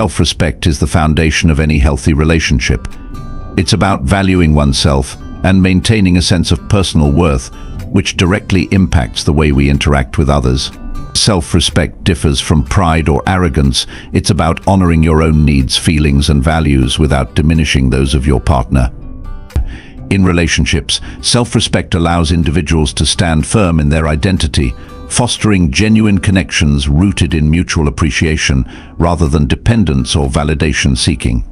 self-respect is the foundation of any healthy relationship. It's about valuing oneself and maintaining a sense of personal worth, which directly impacts the way we interact with others. Self-respect differs from pride or arrogance. It's about honoring your own needs, feelings, and values without diminishing those of your partner. In relationships, self-respect allows individuals to stand firm in their identity, fostering genuine connections rooted in mutual appreciation rather than dependence or validation seeking.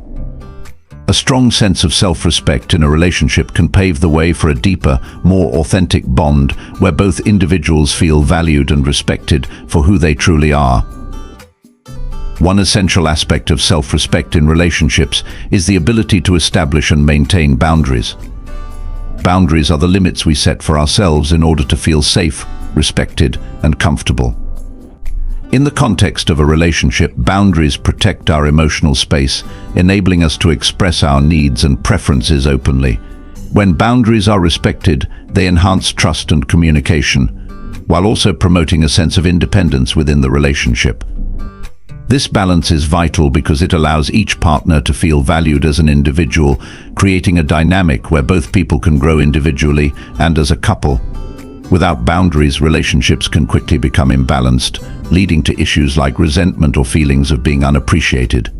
A strong sense of self-respect in a relationship can pave the way for a deeper, more authentic bond where both individuals feel valued and respected for who they truly are. One essential aspect of self-respect in relationships is the ability to establish and maintain boundaries. Boundaries are the limits we set for ourselves in order to feel safe, respected, and comfortable. In the context of a relationship, boundaries protect our emotional space, enabling us to express our needs and preferences openly. When boundaries are respected, they enhance trust and communication, while also promoting a sense of independence within the relationship. This balance is vital because it allows each partner to feel valued as an individual, creating a dynamic where both people can grow individually and as a couple. Without boundaries, relationships can quickly become imbalanced, leading to issues like resentment or feelings of being unappreciated.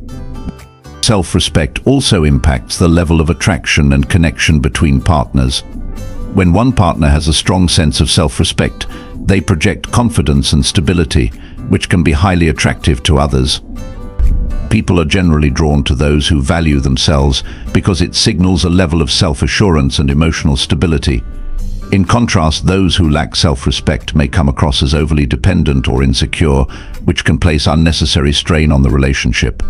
Self-respect also impacts the level of attraction and connection between partners. When one partner has a strong sense of self-respect, they project confidence and stability, which can be highly attractive to others. People are generally drawn to those who value themselves because it signals a level of self-assurance and emotional stability. In contrast, those who lack self-respect may come across as overly dependent or insecure, which can place unnecessary strain on the relationship.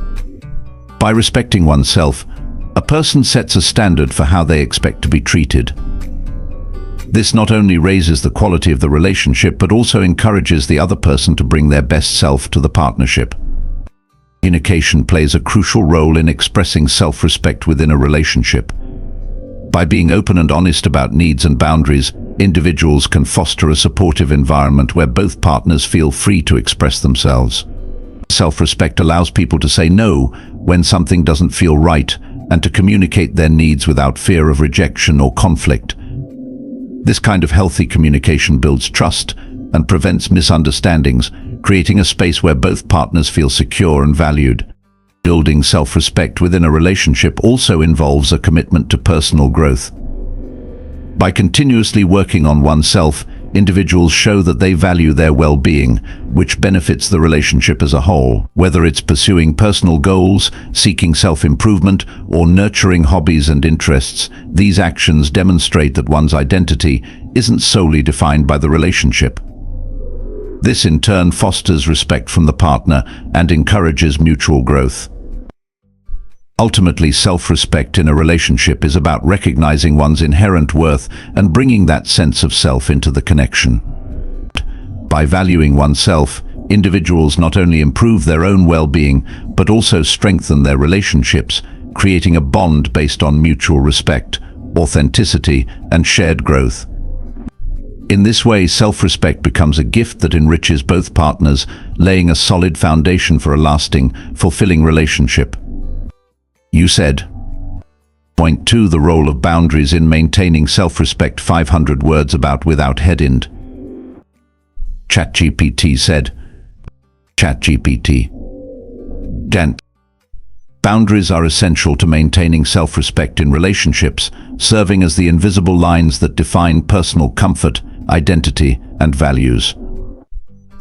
By respecting oneself, a person sets a standard for how they expect to be treated. This not only raises the quality of the relationship, but also encourages the other person to bring their best self to the partnership. Communication plays a crucial role in expressing self-respect within a relationship. By being open and honest about needs and boundaries, individuals can foster a supportive environment where both partners feel free to express themselves. Self-respect allows people to say no when something doesn't feel right and to communicate their needs without fear of rejection or conflict. This kind of healthy communication builds trust and prevents misunderstandings, creating a space where both partners feel secure and valued. Building self-respect within a relationship also involves a commitment to personal growth. By continuously working on oneself, individuals show that they value their well-being, which benefits the relationship as a whole. Whether it's pursuing personal goals, seeking self-improvement, or nurturing hobbies and interests, these actions demonstrate that one's identity isn't solely defined by the relationship. This in turn fosters respect from the partner and encourages mutual growth. Ultimately, self-respect in a relationship is about recognizing one's inherent worth and bringing that sense of self into the connection. By valuing oneself, individuals not only improve their own well-being, but also strengthen their relationships, creating a bond based on mutual respect, authenticity, and shared growth. In this way, self-respect becomes a gift that enriches both partners, laying a solid foundation for a lasting, fulfilling relationship. You said. Point 2. The role of boundaries in maintaining self-respect. 500 words about without head-end. ChatGPT said. ChatGPT. Gent. Boundaries are essential to maintaining self-respect in relationships, serving as the invisible lines that define personal comfort, identity, and values.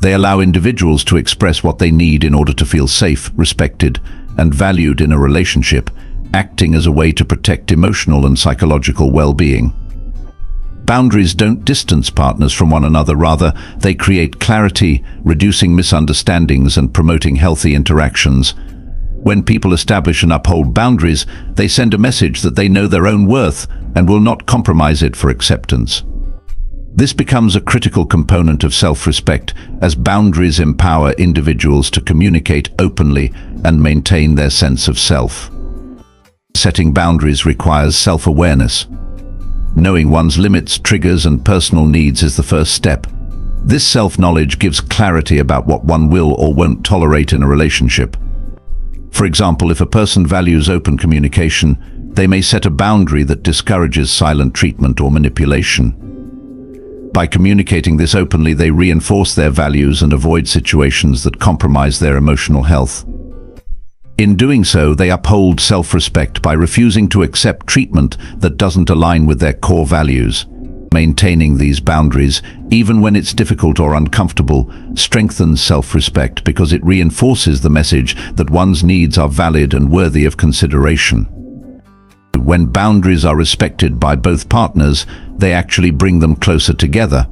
They allow individuals to express what they need in order to feel safe, respected, and valued in a relationship, acting as a way to protect emotional and psychological well-being. Boundaries don't distance partners from one another, rather, they create clarity, reducing misunderstandings and promoting healthy interactions. When people establish and uphold boundaries, they send a message that they know their own worth and will not compromise it for acceptance. This becomes a critical component of self-respect, as boundaries empower individuals to communicate openly and maintain their sense of self. Setting boundaries requires self-awareness. Knowing one's limits, triggers, and personal needs is the first step. This self-knowledge gives clarity about what one will or won't tolerate in a relationship. For example, if a person values open communication, they may set a boundary that discourages silent treatment or manipulation. By communicating this openly, they reinforce their values and avoid situations that compromise their emotional health. In doing so, they uphold self-respect by refusing to accept treatment that doesn't align with their core values. Maintaining these boundaries, even when it's difficult or uncomfortable, strengthens self-respect because it reinforces the message that one's needs are valid and worthy of consideration. When boundaries are respected by both partners, they actually bring them closer together.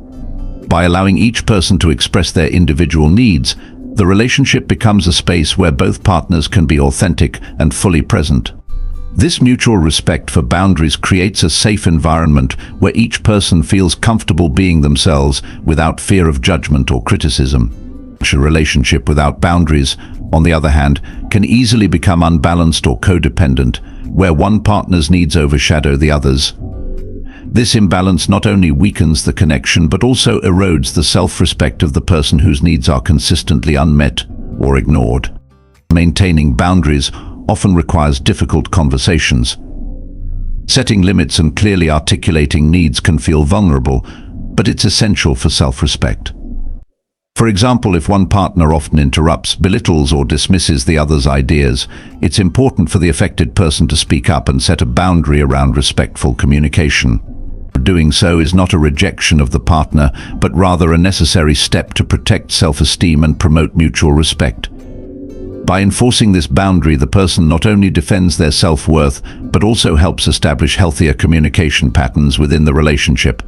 By allowing each person to express their individual needs, the relationship becomes a space where both partners can be authentic and fully present. This mutual respect for boundaries creates a safe environment where each person feels comfortable being themselves without fear of judgment or criticism. A relationship without boundaries, on the other hand, can easily become unbalanced or codependent, where one partner's needs overshadow the other's. This imbalance not only weakens the connection but also erodes the self-respect of the person whose needs are consistently unmet or ignored. Maintaining boundaries often requires difficult conversations. Setting limits and clearly articulating needs can feel vulnerable, but it's essential for self-respect. For example, if one partner often interrupts, belittles, or dismisses the other's ideas, it's important for the affected person to speak up and set a boundary around respectful communication. Doing so is not a rejection of the partner, but rather a necessary step to protect self-esteem and promote mutual respect. By enforcing this boundary, the person not only defends their self-worth, but also helps establish healthier communication patterns within the relationship.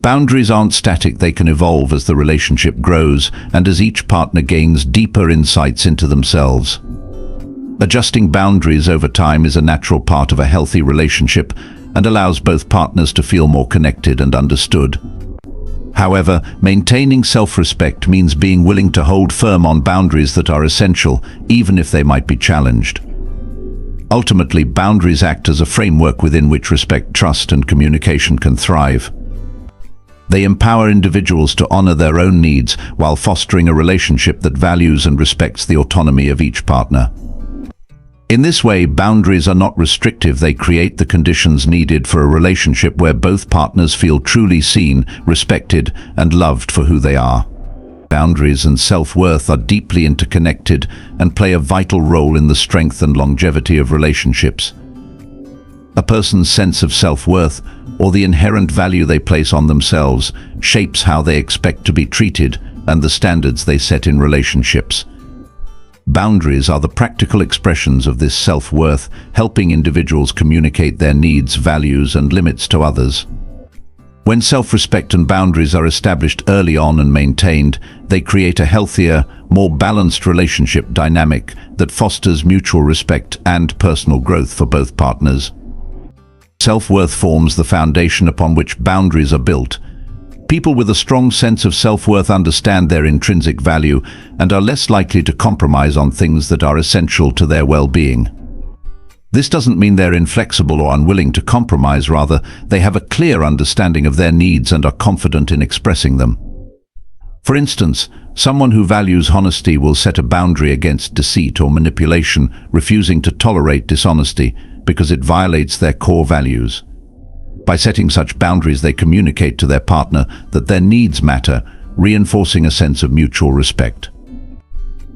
Boundaries aren't static, they can evolve as the relationship grows and as each partner gains deeper insights into themselves. Adjusting boundaries over time is a natural part of a healthy relationship and allows both partners to feel more connected and understood. However, maintaining self-respect means being willing to hold firm on boundaries that are essential, even if they might be challenged. Ultimately, boundaries act as a framework within which respect, trust, and communication can thrive. They empower individuals to honor their own needs while fostering a relationship that values and respects the autonomy of each partner. In this way, boundaries are not restrictive, they create the conditions needed for a relationship where both partners feel truly seen, respected, and loved for who they are. Boundaries and self-worth are deeply interconnected and play a vital role in the strength and longevity of relationships. A person's sense of self-worth, or the inherent value they place on themselves, shapes how they expect to be treated and the standards they set in relationships. Boundaries are the practical expressions of this self-worth, helping individuals communicate their needs, values, and limits to others. When self-respect and boundaries are established early on and maintained, they create a healthier, more balanced relationship dynamic that fosters mutual respect and personal growth for both partners. Self-worth forms the foundation upon which boundaries are built. People with a strong sense of self-worth understand their intrinsic value and are less likely to compromise on things that are essential to their well-being. This doesn't mean they're inflexible or unwilling to compromise, rather, they have a clear understanding of their needs and are confident in expressing them. For instance, someone who values honesty will set a boundary against deceit or manipulation, refusing to tolerate dishonesty because it violates their core values. By setting such boundaries, they communicate to their partner that their needs matter, reinforcing a sense of mutual respect.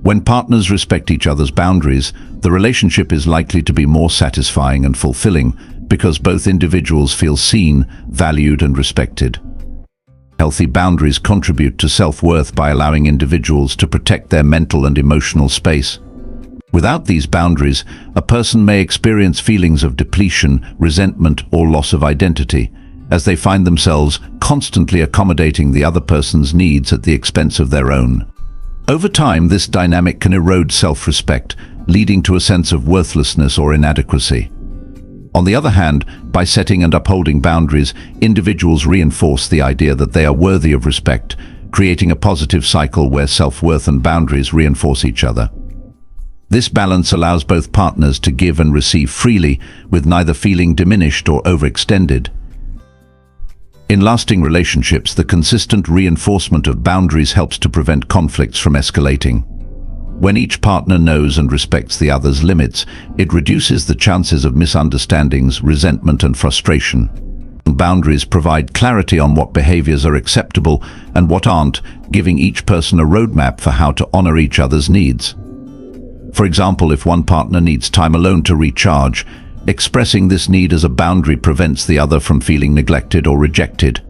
When partners respect each other's boundaries, the relationship is likely to be more satisfying and fulfilling because both individuals feel seen, valued, and respected. Healthy boundaries contribute to self-worth by allowing individuals to protect their mental and emotional space. Without these boundaries, a person may experience feelings of depletion, resentment, or loss of identity, as they find themselves constantly accommodating the other person's needs at the expense of their own. Over time, this dynamic can erode self-respect, leading to a sense of worthlessness or inadequacy. On the other hand, by setting and upholding boundaries, individuals reinforce the idea that they are worthy of respect, creating a positive cycle where self-worth and boundaries reinforce each other. This balance allows both partners to give and receive freely, with neither feeling diminished or overextended. In lasting relationships, the consistent reinforcement of boundaries helps to prevent conflicts from escalating. When each partner knows and respects the other's limits, it reduces the chances of misunderstandings, resentment, and frustration. Boundaries provide clarity on what behaviors are acceptable and what aren't, giving each person a roadmap for how to honor each other's needs. For example, if one partner needs time alone to recharge, expressing this need as a boundary prevents the other from feeling neglected or rejected.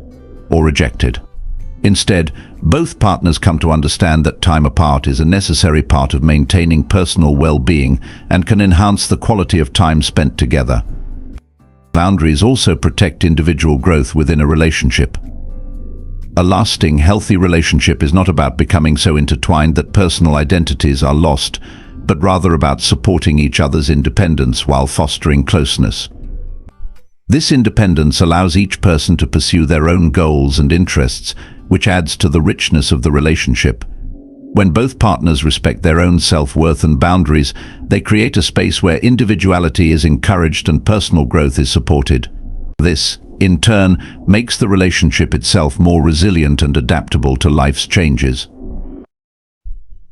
Instead, both partners come to understand that time apart is a necessary part of maintaining personal well-being and can enhance the quality of time spent together. Boundaries also protect individual growth within a relationship. A lasting, healthy relationship is not about becoming so intertwined that personal identities are lost, but rather about supporting each other's independence while fostering closeness. This independence allows each person to pursue their own goals and interests, which adds to the richness of the relationship. When both partners respect their own self-worth and boundaries, they create a space where individuality is encouraged and personal growth is supported. This, in turn, makes the relationship itself more resilient and adaptable to life's changes.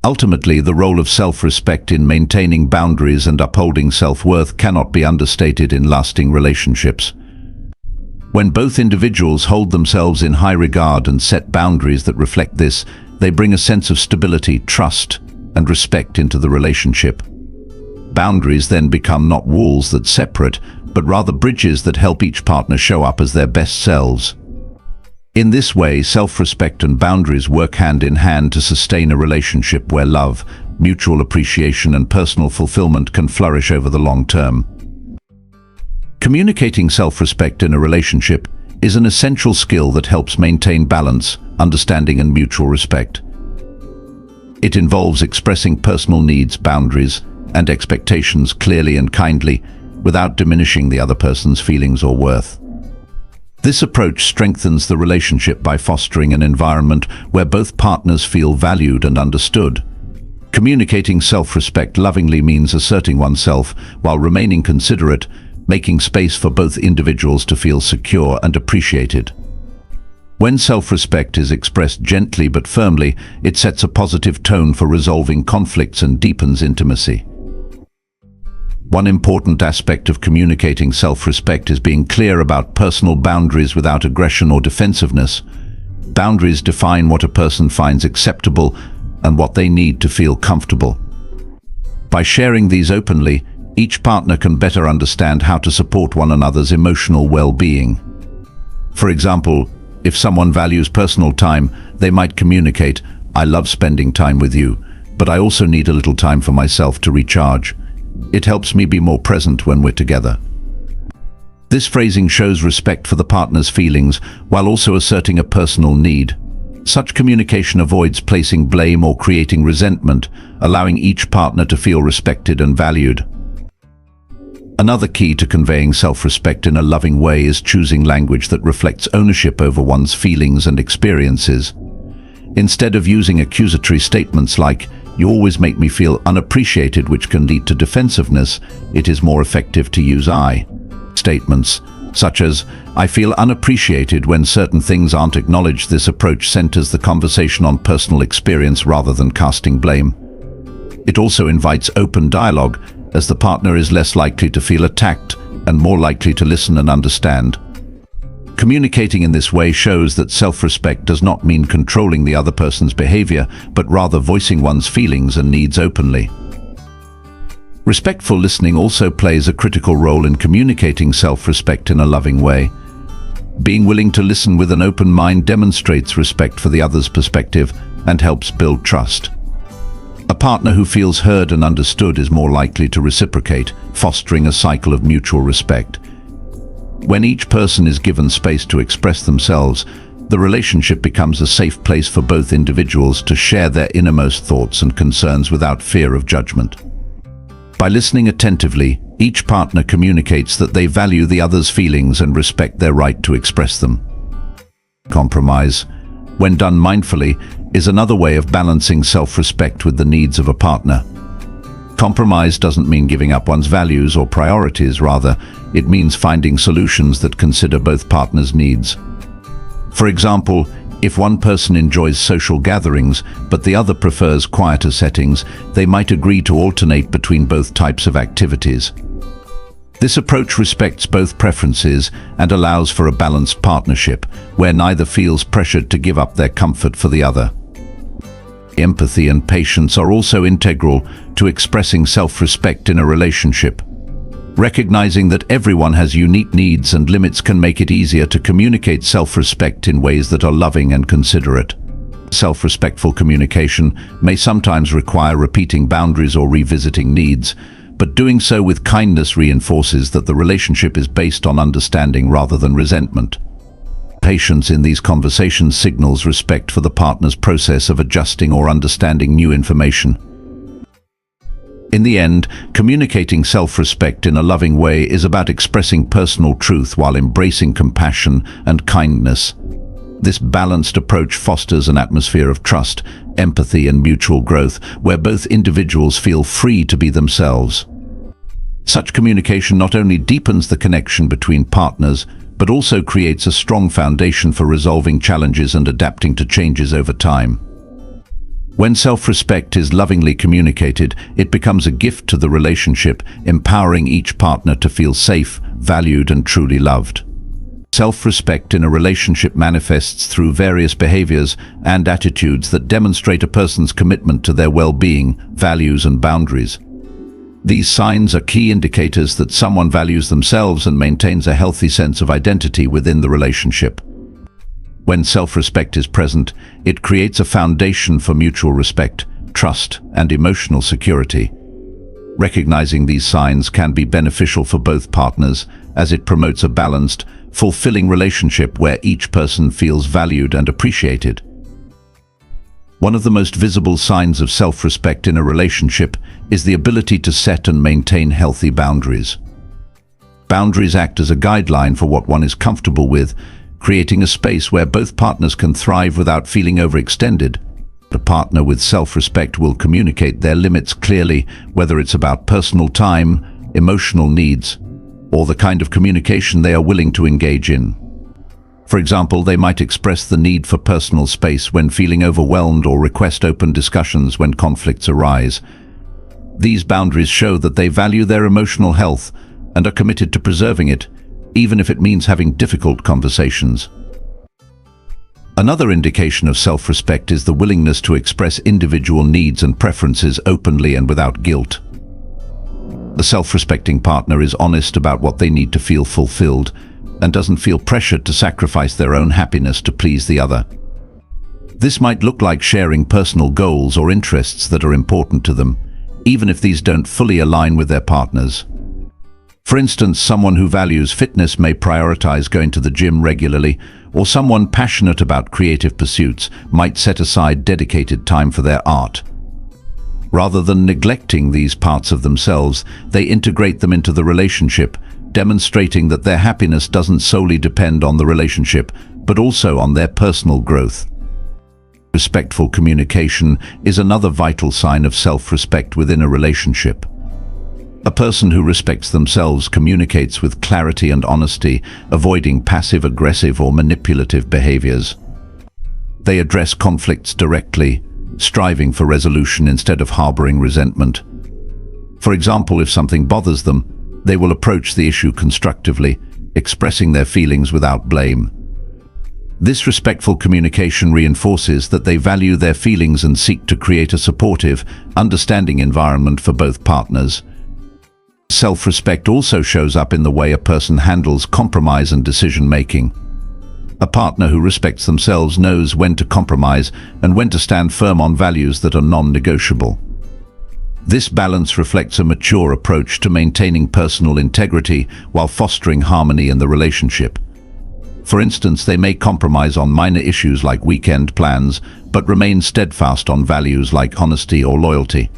Ultimately, the role of self-respect in maintaining boundaries and upholding self-worth cannot be understated in lasting relationships. When both individuals hold themselves in high regard and set boundaries that reflect this, they bring a sense of stability, trust, and respect into the relationship. Boundaries then become not walls that separate, but rather bridges that help each partner show up as their best selves. In this way, self-respect and boundaries work hand in hand to sustain a relationship where love, mutual appreciation, and personal fulfillment can flourish over the long term. Communicating self-respect in a relationship is an essential skill that helps maintain balance, understanding, and mutual respect. It involves expressing personal needs, boundaries, and expectations clearly and kindly, without diminishing the other person's feelings or worth. This approach strengthens the relationship by fostering an environment where both partners feel valued and understood. Communicating self-respect lovingly means asserting oneself while remaining considerate, making space for both individuals to feel secure and appreciated. When self-respect is expressed gently but firmly, it sets a positive tone for resolving conflicts and deepens intimacy. One important aspect of communicating self-respect is being clear about personal boundaries without aggression or defensiveness. Boundaries define what a person finds acceptable and what they need to feel comfortable. By sharing these openly, each partner can better understand how to support one another's emotional well-being. For example, if someone values personal time, they might communicate, "I love spending time with you, but I also need a little time for myself to recharge. It helps me be more present when we're together." This phrasing shows respect for the partner's feelings while also asserting a personal need. Such communication avoids placing blame or creating resentment, allowing each partner to feel respected and valued. Another key to conveying self-respect in a loving way is choosing language that reflects ownership over one's feelings and experiences. Instead of using accusatory statements like, "You always make me feel unappreciated," which can lead to defensiveness, it is more effective to use I statements, such as, "I feel unappreciated when certain things aren't acknowledged." This approach centers the conversation on personal experience rather than casting blame. It also invites open dialogue, as the partner is less likely to feel attacked and more likely to listen and understand. Communicating in this way shows that self-respect does not mean controlling the other person's behavior, but rather voicing one's feelings and needs openly. Respectful listening also plays a critical role in communicating self-respect in a loving way. Being willing to listen with an open mind demonstrates respect for the other's perspective and helps build trust. A partner who feels heard and understood is more likely to reciprocate, fostering a cycle of mutual respect. When each person is given space to express themselves, the relationship becomes a safe place for both individuals to share their innermost thoughts and concerns without fear of judgment. By listening attentively, each partner communicates that they value the other's feelings and respect their right to express them. Compromise, when done mindfully, is another way of balancing self-respect with the needs of a partner. Compromise doesn't mean giving up one's values or priorities, rather, it means finding solutions that consider both partners' needs. For example, If one person enjoys social gatherings, but the other prefers quieter settings, they might agree to alternate between both types of activities. This approach respects both preferences and allows for a balanced partnership, where neither feels pressured to give up their comfort for the other. Empathy and patience are also integral to expressing self-respect in a relationship. Recognizing that everyone has unique needs and limits can make it easier to communicate self-respect in ways that are loving and considerate. Self-respectful communication may sometimes require repeating boundaries or revisiting needs, but doing so with kindness reinforces that the relationship is based on understanding rather than resentment. Patience in these conversations signals respect for the partner's process of adjusting or understanding new information. In the end, communicating self-respect in a loving way is about expressing personal truth while embracing compassion and kindness. This balanced approach fosters an atmosphere of trust, empathy, and mutual growth, where both individuals feel free to be themselves. Such communication not only deepens the connection between partners, but also creates a strong foundation for resolving challenges and adapting to changes over time. When self-respect is lovingly communicated, it becomes a gift to the relationship, empowering each partner to feel safe, valued, and truly loved. Self-respect in a relationship manifests through various behaviors and attitudes that demonstrate a person's commitment to their well-being, values, and boundaries. These signs are key indicators that someone values themselves and maintains a healthy sense of identity within the relationship. When self-respect is present, it creates a foundation for mutual respect, trust, and emotional security. Recognizing these signs can be beneficial for both partners, as it promotes a balanced, fulfilling relationship where each person feels valued and appreciated. One of the most visible signs of self-respect in a relationship is the ability to set and maintain healthy boundaries. Boundaries act as a guideline for what one is comfortable with, creating a space where both partners can thrive without feeling overextended. A partner with self-respect will communicate their limits clearly, whether it's about personal time, emotional needs, or the kind of communication they are willing to engage in. For example, they might express the need for personal space when feeling overwhelmed or request open discussions when conflicts arise. These boundaries show that they value their emotional health and are committed to preserving it, even if it means having difficult conversations. Another indication of self-respect is the willingness to express individual needs and preferences openly and without guilt. The self-respecting partner is honest about what they need to feel fulfilled and doesn't feel pressured to sacrifice their own happiness to please the other. This might look like sharing personal goals or interests that are important to them, even if these don't fully align with their partners. For instance, someone who values fitness may prioritize going to the gym regularly, or someone passionate about creative pursuits might set aside dedicated time for their art. Rather than neglecting these parts of themselves, they integrate them into the relationship, demonstrating that their happiness doesn't solely depend on the relationship, but also on their personal growth. Respectful communication is another vital sign of self-respect within a relationship. A person who respects themselves communicates with clarity and honesty, avoiding passive-aggressive or manipulative behaviors. They address conflicts directly, striving for resolution instead of harboring resentment. For example, if something bothers them, they will approach the issue constructively, expressing their feelings without blame. This respectful communication reinforces that they value their feelings and seek to create a supportive, understanding environment for both partners. Self-respect also shows up in the way a person handles compromise and decision-making. A partner who respects themselves knows when to compromise and when to stand firm on values that are non-negotiable. This balance reflects a mature approach to maintaining personal integrity while fostering harmony in the relationship. For instance, they may compromise on minor issues like weekend plans, but remain steadfast on values like honesty or loyalty.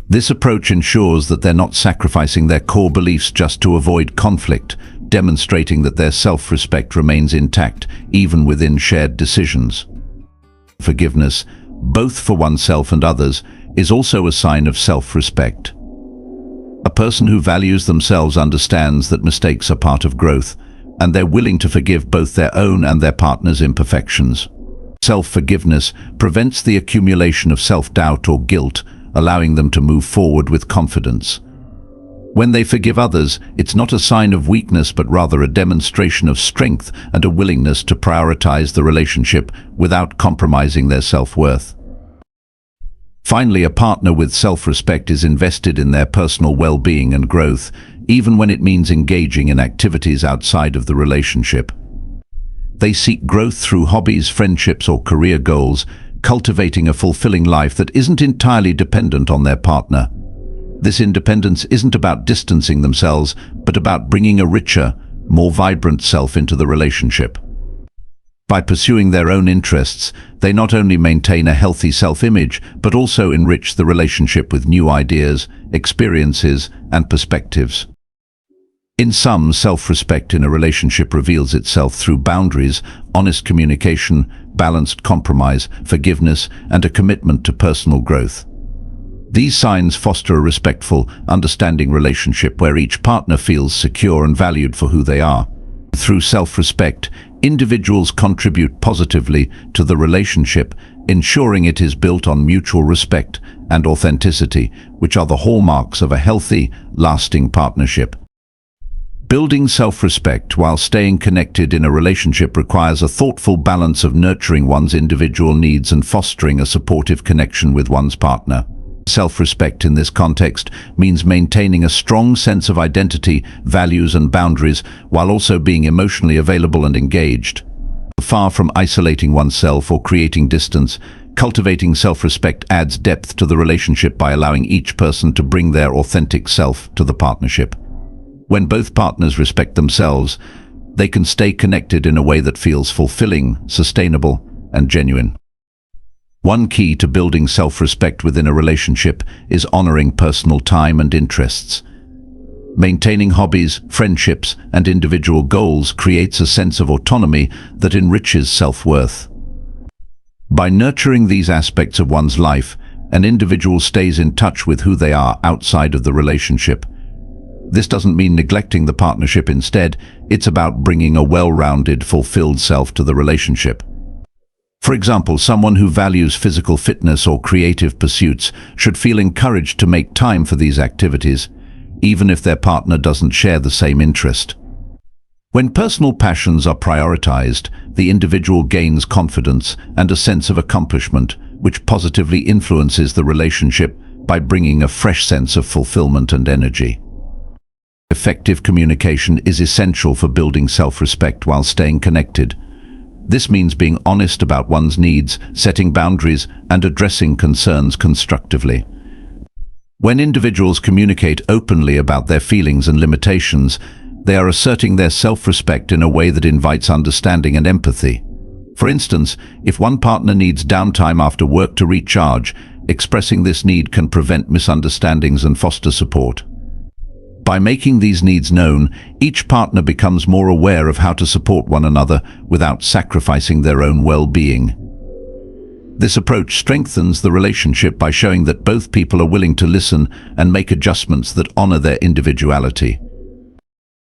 This approach ensures that they're not sacrificing their core beliefs just to avoid conflict, demonstrating that their self-respect remains intact even within shared decisions. Forgiveness, both for oneself and others, is also a sign of self-respect. A person who values themselves understands that mistakes are part of growth, and they're willing to forgive both their own and their partner's imperfections. Self-forgiveness prevents the accumulation of self-doubt or guilt, allowing them to move forward with confidence. When they forgive others, it's not a sign of weakness but rather a demonstration of strength and a willingness to prioritize the relationship without compromising their self-worth. Finally, a partner with self-respect is invested in their personal well-being and growth, even when it means engaging in activities outside of the relationship. They seek growth through hobbies, friendships, or career goals, cultivating a fulfilling life that isn't entirely dependent on their partner. This independence isn't about distancing themselves, but about bringing a richer, more vibrant self into the relationship. By pursuing their own interests, they not only maintain a healthy self-image, but also enrich the relationship with new ideas, experiences, and perspectives. In sum, self-respect in a relationship reveals itself through boundaries, honest communication, balanced compromise, forgiveness, and a commitment to personal growth. These signs foster a respectful, understanding relationship where each partner feels secure and valued for who they are. Through self-respect, individuals contribute positively to the relationship, ensuring it is built on mutual respect and authenticity, which are the hallmarks of a healthy, lasting partnership. Building self-respect while staying connected in a relationship requires a thoughtful balance of nurturing one's individual needs and fostering a supportive connection with one's partner. Self-respect in this context means maintaining a strong sense of identity, values, and boundaries while also being emotionally available and engaged. Far from isolating oneself or creating distance, cultivating self-respect adds depth to the relationship by allowing each person to bring their authentic self to the partnership. When both partners respect themselves, they can stay connected in a way that feels fulfilling, sustainable, and genuine. One key to building self-respect within a relationship is honoring personal time and interests. Maintaining hobbies, friendships, and individual goals creates a sense of autonomy that enriches self-worth. By nurturing these aspects of one's life, an individual stays in touch with who they are outside of the relationship. This doesn't mean neglecting the partnership. Instead, it's about bringing a well-rounded, fulfilled self to the relationship. For example, someone who values physical fitness or creative pursuits should feel encouraged to make time for these activities, even if their partner doesn't share the same interest. When personal passions are prioritized, the individual gains confidence and a sense of accomplishment, which positively influences the relationship by bringing a fresh sense of fulfillment and energy. Effective communication is essential for building self-respect while staying connected. This means being honest about one's needs, setting boundaries, and addressing concerns constructively. When individuals communicate openly about their feelings and limitations, they are asserting their self-respect in a way that invites understanding and empathy. For instance, if one partner needs downtime after work to recharge, expressing this need can prevent misunderstandings and foster support. By making these needs known, each partner becomes more aware of how to support one another without sacrificing their own well-being. This approach strengthens the relationship by showing that both people are willing to listen and make adjustments that honor their individuality.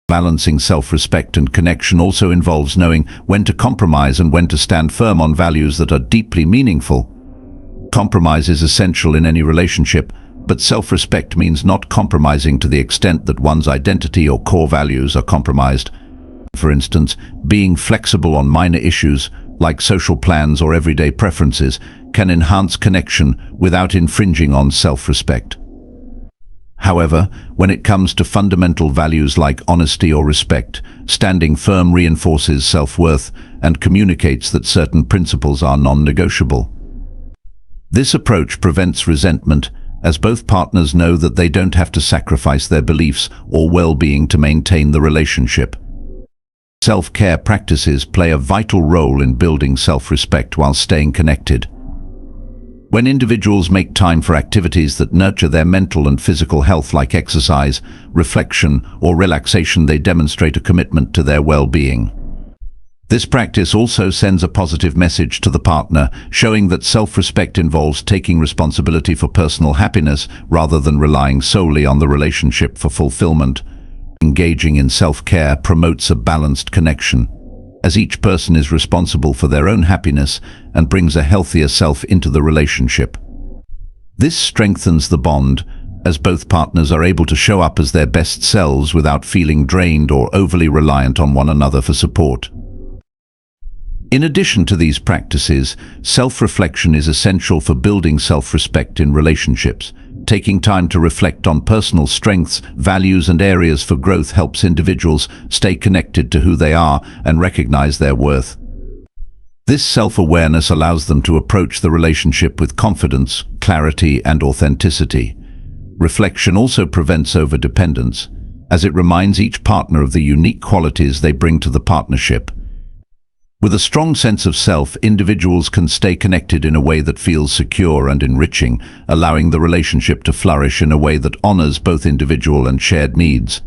Balancing self-respect and connection also involves knowing when to compromise and when to stand firm on values that are deeply meaningful. Compromise is essential in any relationship, but self-respect means not compromising to the extent that one's identity or core values are compromised. For instance, being flexible on minor issues, like social plans or everyday preferences, can enhance connection without infringing on self-respect. However, when it comes to fundamental values like honesty or respect, standing firm reinforces self-worth and communicates that certain principles are non-negotiable. This approach prevents resentment, as both partners know that they don't have to sacrifice their beliefs or well-being to maintain the relationship. Self-care practices play a vital role in building self-respect while staying connected. When individuals make time for activities that nurture their mental and physical health like exercise, reflection, or relaxation, they demonstrate a commitment to their well-being. This practice also sends a positive message to the partner, showing that self-respect involves taking responsibility for personal happiness rather than relying solely on the relationship for fulfillment. Engaging in self-care promotes a balanced connection. As as each person is responsible for their own happiness and brings a healthier self into the relationship. This strengthens the bond, as both partners are able to show up as their best selves without feeling drained or overly reliant on one another for support. In addition to these practices, self-reflection is essential for building self-respect in relationships. Taking time to reflect on personal strengths, values, and areas for growth helps individuals stay connected to who they are and recognize their worth. This self-awareness allows them to approach the relationship with confidence, clarity, and authenticity. Reflection also prevents overdependence, as it reminds each partner of the unique qualities they bring to the partnership. With a strong sense of self, individuals can stay connected in a way that feels secure and enriching, allowing the relationship to flourish in a way that honors both individual and shared needs.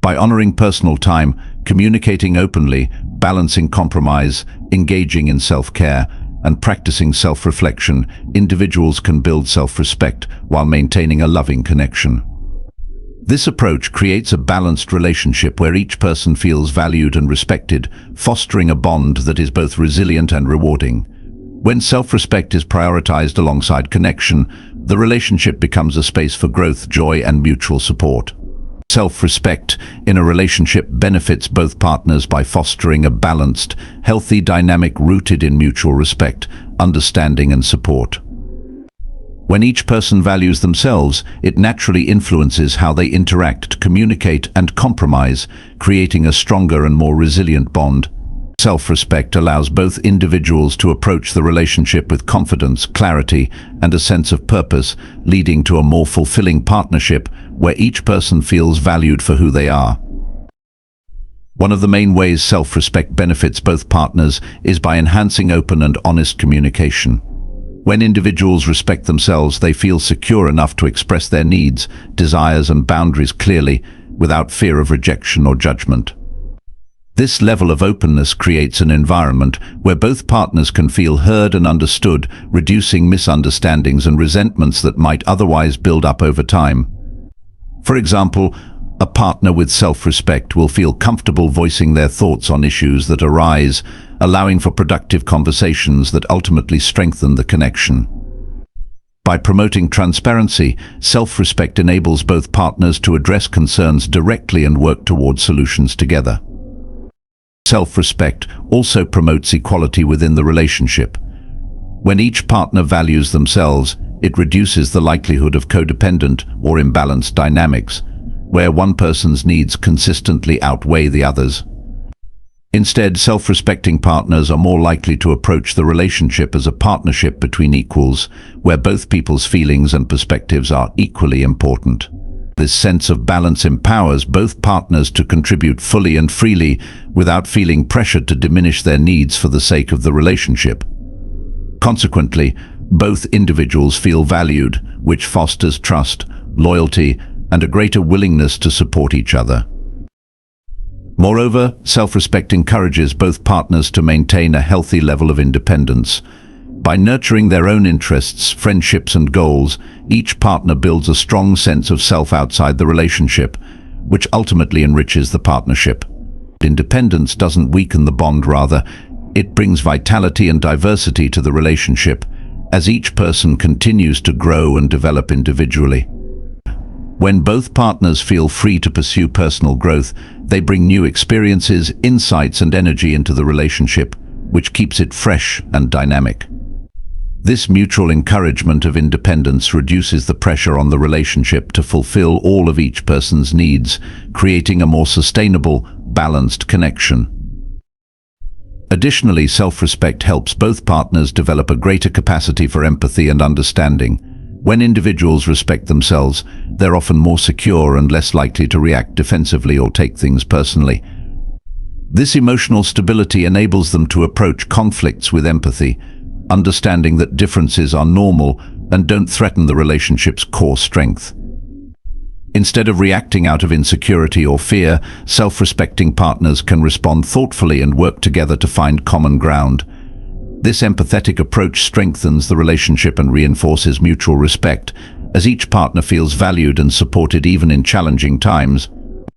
By honoring personal time, communicating openly, balancing compromise, engaging in self-care, and practicing self-reflection, individuals can build self-respect while maintaining a loving connection. This approach creates a balanced relationship where each person feels valued and respected, fostering a bond that is both resilient and rewarding. When self-respect is prioritized alongside connection, the relationship becomes a space for growth, joy, and mutual support. Self-respect in a relationship benefits both partners by fostering a balanced, healthy dynamic rooted in mutual respect, understanding, and support. When each person values themselves, it naturally influences how they interact, communicate, and compromise, creating a stronger and more resilient bond. Self-respect allows both individuals to approach the relationship with confidence, clarity, and a sense of purpose, leading to a more fulfilling partnership where each person feels valued for who they are. One of the main ways self-respect benefits both partners is by enhancing open and honest communication. When individuals respect themselves, they feel secure enough to express their needs, desires, and boundaries clearly, without fear of rejection or judgment. This level of openness creates an environment where both partners can feel heard and understood, reducing misunderstandings and resentments that might otherwise build up over time. For example, a partner with self-respect will feel comfortable voicing their thoughts on issues that arise, allowing for productive conversations that ultimately strengthen the connection. By promoting transparency, self-respect enables both partners to address concerns directly and work toward solutions together. Self-respect also promotes equality within the relationship. When each partner values themselves, it reduces the likelihood of codependent or imbalanced dynamics, where one person's needs consistently outweigh the others. Instead, self-respecting partners are more likely to approach the relationship as a partnership between equals, where both people's feelings and perspectives are equally important. This sense of balance empowers both partners to contribute fully and freely without feeling pressured to diminish their needs for the sake of the relationship. Consequently, both individuals feel valued, which fosters trust, loyalty, and a greater willingness to support each other. Moreover, self-respect encourages both partners to maintain a healthy level of independence. By nurturing their own interests, friendships, and goals, each partner builds a strong sense of self outside the relationship, which ultimately enriches the partnership. Independence doesn't weaken the bond, rather, it brings vitality and diversity to the relationship, as each person continues to grow and develop individually. When both partners feel free to pursue personal growth, they bring new experiences, insights, and energy into the relationship, which keeps it fresh and dynamic. This mutual encouragement of independence reduces the pressure on the relationship to fulfill all of each person's needs, creating a more sustainable, balanced connection. Additionally, self-respect helps both partners develop a greater capacity for empathy and understanding. When individuals respect themselves, they're often more secure and less likely to react defensively or take things personally. This emotional stability enables them to approach conflicts with empathy, understanding that differences are normal and don't threaten the relationship's core strength. Instead of reacting out of insecurity or fear, self-respecting partners can respond thoughtfully and work together to find common ground. This empathetic approach strengthens the relationship and reinforces mutual respect, as each partner feels valued and supported even in challenging times.